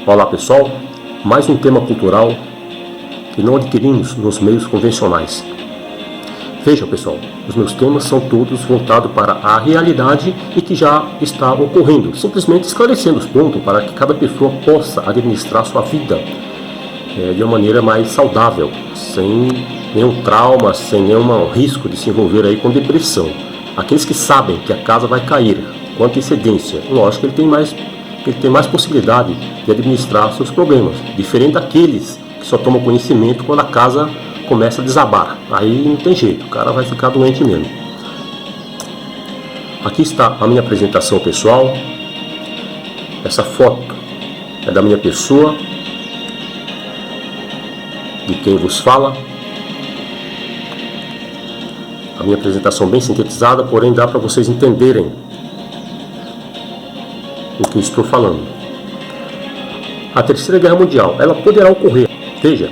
Olá pessoal, mais um tema cultural que não adquirimos nos meios convencionais. Vejam pessoal, os meus temas são todos voltados para a realidade e que já está ocorrendo, simplesmente esclarecendo os pontos para que cada pessoa possa administrar sua vida de uma maneira mais saudável, sem nenhum trauma, sem nenhum risco de se envolver aí com depressão. Aqueles que sabem que a casa vai cair com antecedência, lógico que ele tem mais possibilidade de administrar seus problemas, diferente daqueles que só tomam conhecimento quando a casa começa a desabar. Aí não tem jeito, o cara vai ficar doente mesmo. Aqui está a minha apresentação pessoal. Essa foto é da minha pessoa, de quem vos fala. A minha apresentação bem sintetizada, porém dá para vocês entenderem o que eu estou falando. A Terceira Guerra Mundial, ela poderá ocorrer. Veja,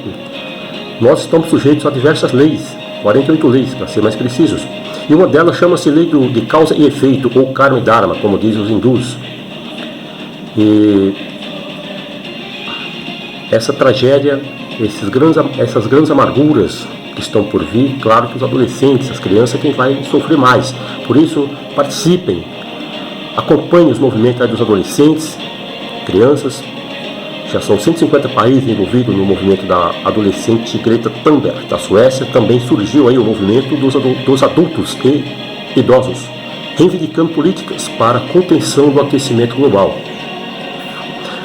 nós estamos sujeitos a diversas leis, 48 leis para ser mais precisos, e uma delas chama-se lei de causa e efeito, ou karma e dharma, como dizem os hindus. E essa tragédia, essas grandes amarguras que estão por vir, claro que os adolescentes, as crianças, quem vai sofrer mais. Por isso, participem, acompanhem os movimentos dos adolescentes, crianças. Já são 150 países envolvidos no movimento da adolescente Greta Thunberg, da Suécia. Também surgiu aí o movimento dos adultos e idosos, reivindicando políticas para a contenção do aquecimento global.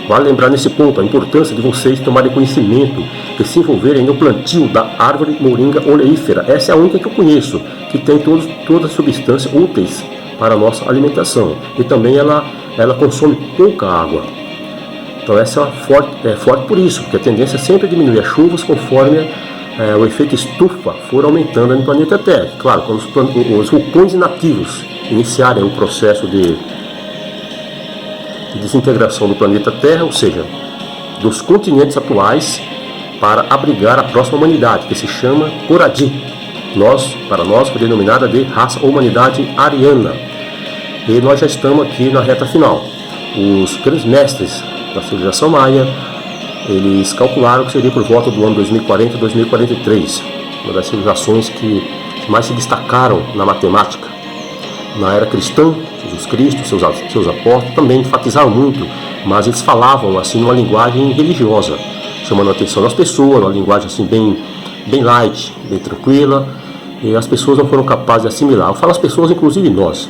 Vale lembrar nesse ponto a importância de vocês tomarem conhecimento e se envolverem no plantio da árvore moringa oleífera. Essa é a única que eu conheço, que tem todas as substâncias úteis para a nossa alimentação. E também ela consome pouca água. Então essa é forte por isso, porque a tendência é sempre diminuir as chuvas conforme o efeito estufa for aumentando no planeta Terra. Claro, quando os vulcões inativos iniciarem o processo de desintegração do planeta Terra, ou seja, dos continentes atuais, para abrigar a próxima humanidade, que se chama Poradi. Para nós foi denominada de raça humanidade ariana. E nós já estamos aqui na reta final. Os grandes mestres da civilização maia, eles calcularam que seria por volta do ano 2040 e 2043, uma das civilizações que mais se destacaram na matemática. Na era cristã, Jesus Cristo, seus apóstolos também enfatizaram muito, mas eles falavam assim numa linguagem religiosa, chamando a atenção das pessoas, uma linguagem assim bem light, bem tranquila, e as pessoas não foram capazes de assimilar. Eu falo as pessoas, inclusive nós.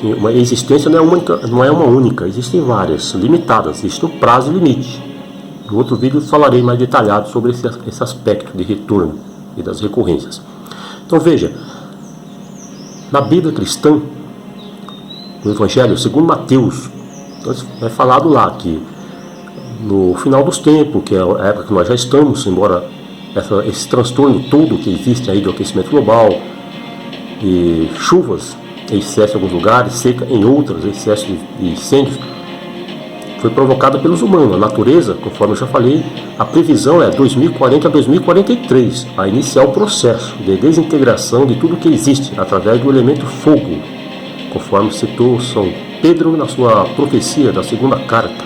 Uma existência não é uma única, existem várias, limitadas, existe um prazo e limite. No outro vídeo falarei mais detalhado sobre esse aspecto de retorno e das recorrências. Então veja, na Bíblia cristã, no Evangelho segundo Mateus, é falado lá que no final dos tempos, que é a época que nós já estamos, embora esse transtorno todo que existe aí do aquecimento global, e chuvas, excesso em alguns lugares, seca em outros, excesso de incêndios, foi provocada pelos humanos. A natureza, conforme eu já falei, a previsão é 2040 a 2043, a iniciar o processo de desintegração de tudo que existe através do elemento fogo, conforme citou São Pedro na sua profecia da segunda carta.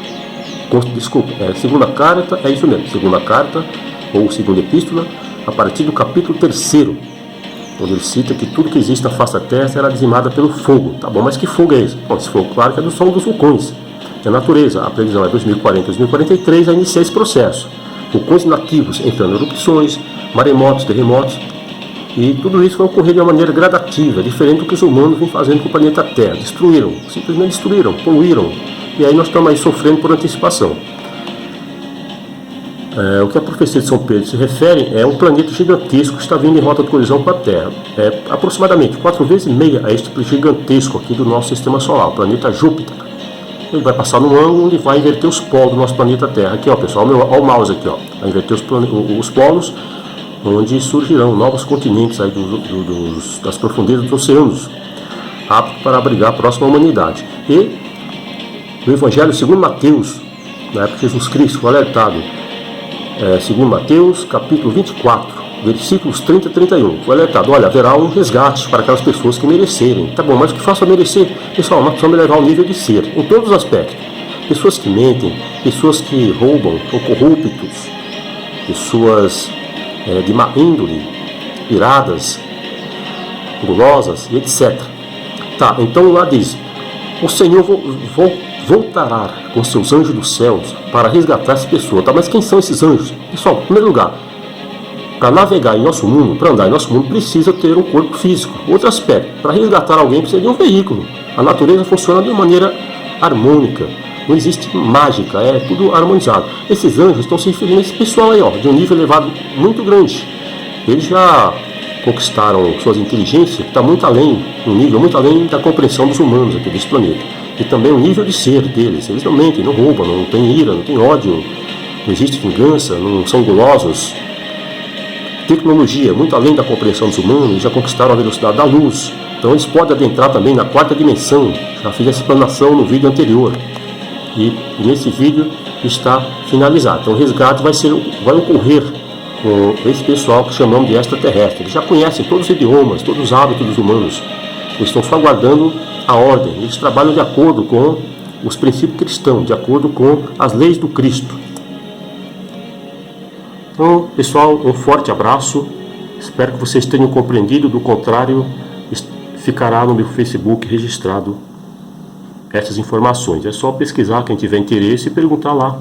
Segunda carta, é isso mesmo, segunda carta, ou segunda epístola, a partir do capítulo 3º, onde ele cita que tudo que existe na face da terra será dizimada pelo fogo. Tá bom, mas que fogo é esse? Bom, esse fogo, claro que é do som dos vulcões, que é a natureza. A previsão é 2040, 2043, a iniciar esse processo. Vulcões nativos entrando em erupções, maremotos, terremotos, e tudo isso vai ocorrer de uma maneira gradativa, diferente do que os humanos vêm fazendo com o planeta Terra. Simplesmente destruíram, poluíram, e aí nós estamos aí sofrendo por antecipação. O que a profecia de São Pedro se refere é um planeta gigantesco que está vindo em rota de colisão com a Terra. É aproximadamente 4,5 vezes a este gigantesco aqui do nosso sistema solar, o planeta Júpiter. Ele vai passar num ângulo onde vai inverter os polos do nosso planeta Terra. Aqui, ó, pessoal, olha o mouse aqui, ó. Vai inverter os polos, onde surgirão novos continentes aí das profundezas dos oceanos, aptos para abrigar a próxima humanidade. E no Evangelho segundo Mateus, na época de Jesus Cristo, foi alertado, segundo Mateus, capítulo 24, versículos 30 e 31, foi alertado, olha, haverá um resgate para aquelas pessoas que merecerem. Tá bom, mas o que faça merecer? Pessoal, nós precisamos elevar o nível de ser, em todos os aspectos. Pessoas que mentem, pessoas que roubam, são corruptos, pessoas de má índole, iradas, gulosas e etc. Tá, então lá diz: o Senhor voltará com seus anjos dos céus para resgatar essa pessoa. Tá, mas quem são esses anjos? Pessoal, em primeiro lugar, para navegar em nosso mundo, para andar em nosso mundo, precisa ter um corpo físico. Outro aspecto, para resgatar alguém precisa de um veículo. A natureza funciona de uma maneira harmônica, não existe mágica, é tudo harmonizado. Esses anjos estão se referindo a esse pessoal aí, ó, de um nível elevado muito grande. Eles já conquistaram suas inteligências, que está muito além, um nível muito além da compreensão dos humanos aqui desse planeta. E também o nível de ser deles. Eles não mentem, não roubam, não têm ira, não têm ódio, não existe vingança, não são gulosos. Tecnologia, muito além da compreensão dos humanos, eles já conquistaram a velocidade da luz. Então eles podem adentrar também na quarta dimensão. Já fiz essa explanação no vídeo anterior. E nesse vídeo está finalizado. Então o resgate vai ocorrer com esse pessoal que chamamos de extraterrestre. Eles já conhecem todos os idiomas, todos os hábitos dos humanos. Eles estão só aguardando a ordem. Eles trabalham de acordo com os princípios cristãos, de acordo com as leis do Cristo. Então, pessoal, um forte abraço. Espero que vocês tenham compreendido. Do contrário, ficará no meu Facebook registrado essas informações. É só pesquisar, quem tiver interesse, e perguntar lá.